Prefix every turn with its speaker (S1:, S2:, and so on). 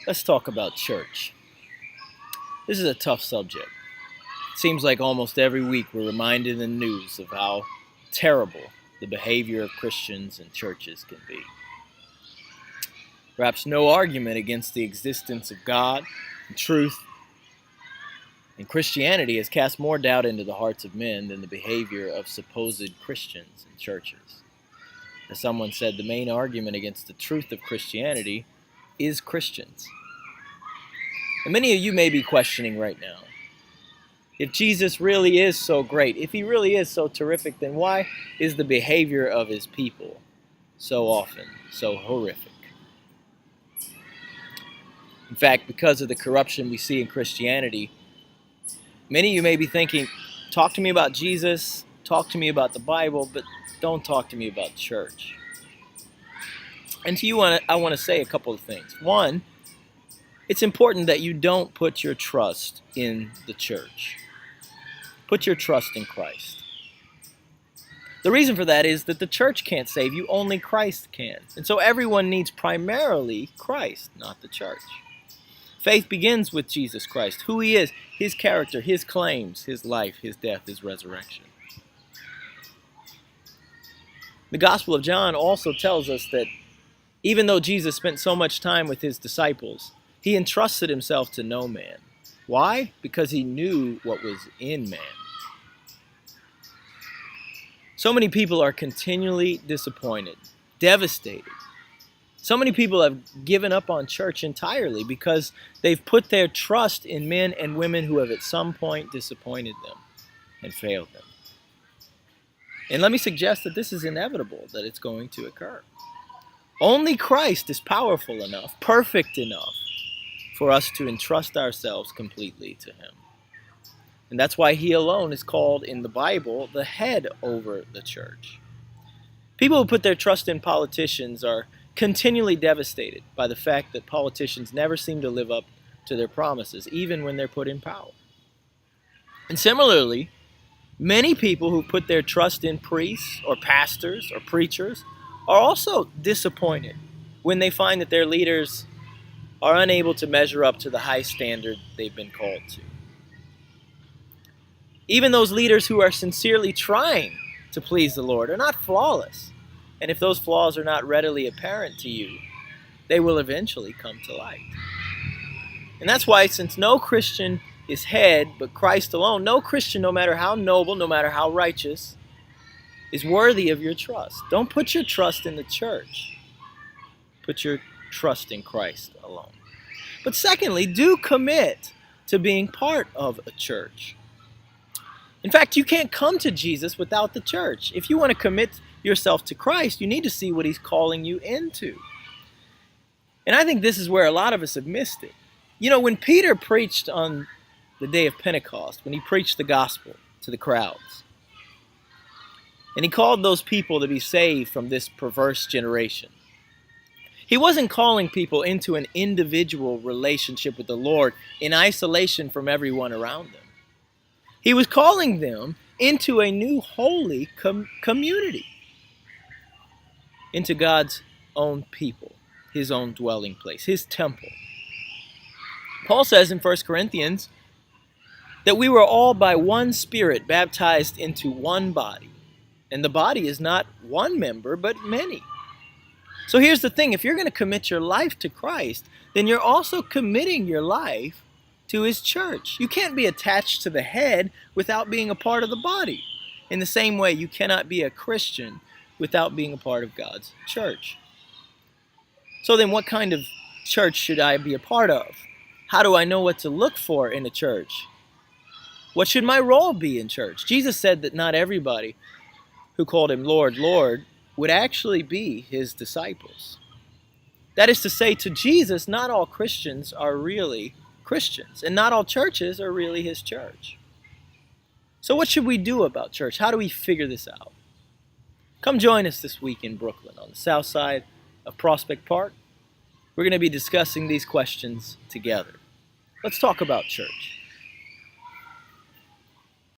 S1: Let's talk about church. This is a tough subject. It seems like almost every week we're reminded in the news of how terrible the behavior of Christians and churches can be. Perhaps no argument against the existence of God and truth and Christianity has cast more doubt into the hearts of men than the behavior of supposed Christians in churches. As someone said, the main argument against the truth of Christianity is Christians. And many of you may be questioning right now, if Jesus really is so great, if he really is so terrific, then why is the behavior of his people so often so horrific? In fact, because of the corruption we see in Christianity, many of you may be thinking, talk to me about Jesus, talk to me about the Bible, but don't talk to me about church. And to you, I want to say a couple of things. One, it's important that you don't put your trust in the church. Put your trust in Christ. The reason for that is that the church can't save you, only Christ can. And so everyone needs primarily Christ, not the church. Faith begins with Jesus Christ, who he is, his character, his claims, his life, his death, his resurrection. The Gospel of John also tells us that even though Jesus spent so much time with his disciples, he entrusted himself to no man. Why? Because he knew what was in man. So many people are continually disappointed, devastated. So many people have given up on church entirely because they've put their trust in men and women who have at some point disappointed them and failed them. And let me suggest that this is inevitable, that it's going to occur. Only Christ is powerful enough, perfect enough, for us to entrust ourselves completely to him. And that's why he alone is called in the Bible the head over the church. People who put their trust in politicians are continually devastated by the fact that politicians never seem to live up to their promises, even when they're put in power. And similarly, many people who put their trust in priests or pastors or preachers are also disappointed when they find that their leaders are unable to measure up to the high standard they've been called to. Even those leaders who are sincerely trying to please the Lord are not flawless. And if those flaws are not readily apparent to you, they will eventually come to light. And that's why, since no Christian is head but Christ alone, no Christian, no matter how noble, no matter how righteous, is worthy of your trust. Don't put your trust in the church. Put your trust in Christ alone. But secondly, do commit to being part of a church. In fact, you can't come to Jesus without the church. If you want to commit yourself to Christ, you need to see what he's calling you into. And I think this is where a lot of us have missed it. You know, when Peter preached on the day of Pentecost, when he preached the gospel to the crowds, and he called those people to be saved from this perverse generation, he wasn't calling people into an individual relationship with the Lord in isolation from everyone around them. He was calling them into a new holy community, into God's own people, his own dwelling place, his temple. Paul says in 1 Corinthians that we were all by one Spirit baptized into one body, and the body is not one member but many. So here's the thing, if you're going to commit your life to Christ, then you're also committing your life to his church. You can't be attached to the head without being a part of the body. In the same way, you cannot be a Christian without being a part of God's church. So then what kind of church should I be a part of? How do I know what to look for in a church? What should my role be in church? Jesus said that not everybody who called him Lord, Lord, would actually be his disciples. That is to say, to Jesus, not all Christians are really Christians, and not all churches are really his church. So what should we do about church? How do we figure this out? Come join us this week in Brooklyn on the south side of Prospect Park. We're going to be discussing these questions together. Let's talk about church.